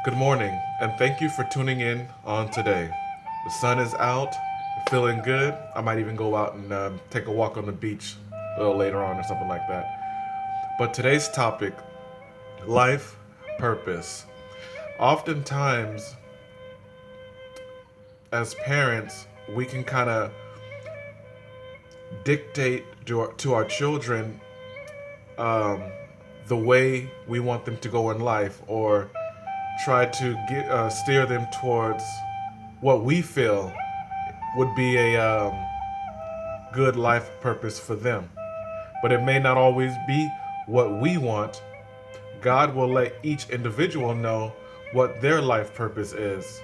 Good morning, and thank you for tuning in on today. The sun is out, feeling good. I might even go out and take a walk on the beach a little later on or something like that. But today's topic, life purpose. Oftentimes, as parents, we can kind of dictate to our children um, the way we want them to go in life, or try to steer them towards what we feel would be a good life purpose for them. But it may not always be what we want. God will let each individual know what their life purpose is.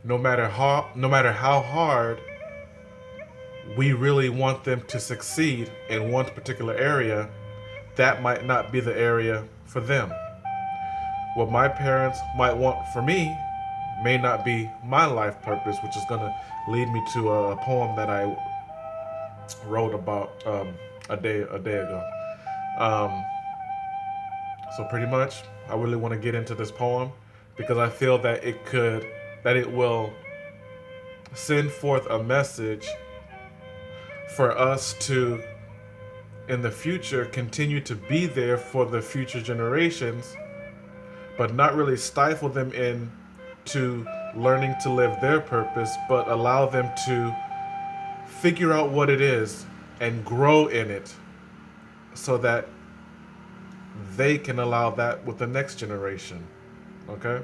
No matter how hard we really want them to succeed in one particular area, that might not be the area for them. What my parents might want for me may not be my life purpose, which is going to lead me to a poem that I wrote about a day ago. Um, so pretty much, I really want to get into this poem because I feel that it will send forth a message for us to, in the future, continue to be there for the future generations, but not really stifle them in to learning to live their purpose, but allow them to figure out what it is and grow in it so that they can allow that with the next generation. Okay?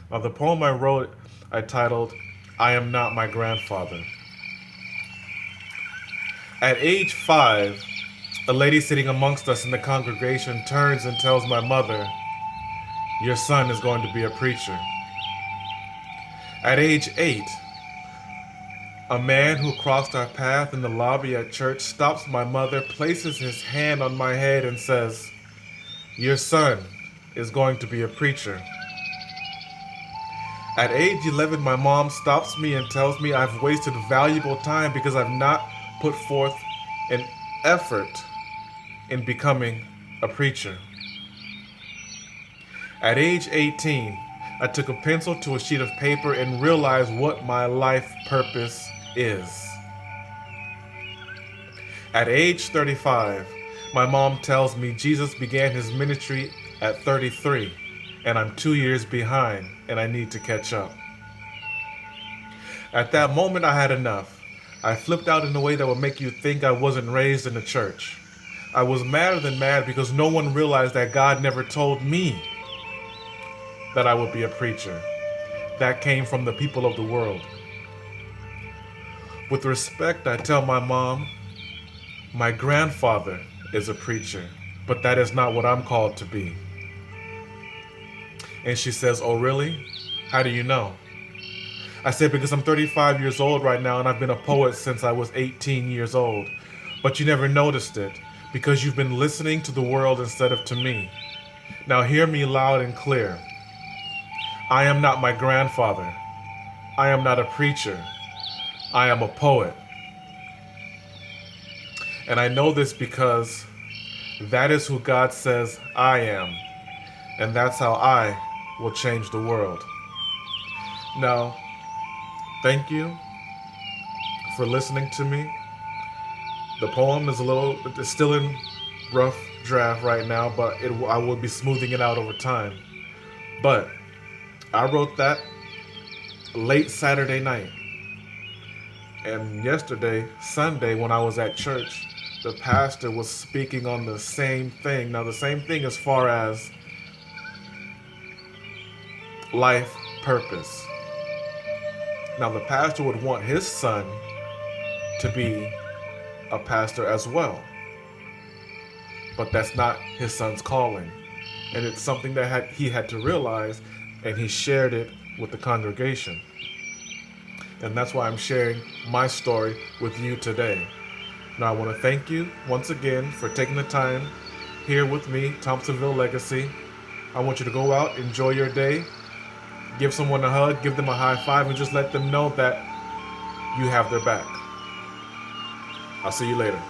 Now, the poem I wrote, I titled, I Am Not My Grandfather. At age 5, a lady sitting amongst us in the congregation turns and tells my mother, your son is going to be a preacher. At age 8, a man who crossed our path in the lobby at church stops my mother, places his hand on my head, and says, your son is going to be a preacher. At age 11, my mom stops me and tells me I've wasted valuable time because I've not put forth an effort in becoming a preacher. At age 18, I took a pencil to a sheet of paper and realized what my life purpose is. At age 35, my mom tells me Jesus began his ministry at 33, and I'm 2 years behind, and I need to catch up. At that moment, I had enough. I flipped out in a way that would make you think I wasn't raised in the church. I was madder than mad because no one realized that God never told me that I would be a preacher. That came from the people of the world. With respect, I tell my mom, my grandfather is a preacher, but that is not what I'm called to be. And she says, oh, really? How do you know? I said, because I'm 35 years old right now and I've been a poet since I was 18 years old. But you never noticed it because you've been listening to the world instead of to me. Now hear me loud and clear. I am not my grandfather. I am not a preacher. I am a poet. And I know this because that is who God says I am. And that's how I will change the world. Now, thank you for listening to me. The poem is it's still in rough draft right now, but I will be smoothing it out over time. But I wrote that late Saturday night. And yesterday, Sunday, when I was at church, the pastor was speaking on the same thing. Now, the same thing as far as life purpose. Now, the pastor would want his son to be a pastor as well. But that's not his son's calling. And it's something that he had to realize, and he shared it with the congregation. And that's why I'm sharing my story with you today. Now, I want to thank you once again for taking the time here with me, Thompsonville Legacy. I want you to go out, enjoy your day, give someone a hug, give them a high five, and just let them know that you have their back. I'll see you later.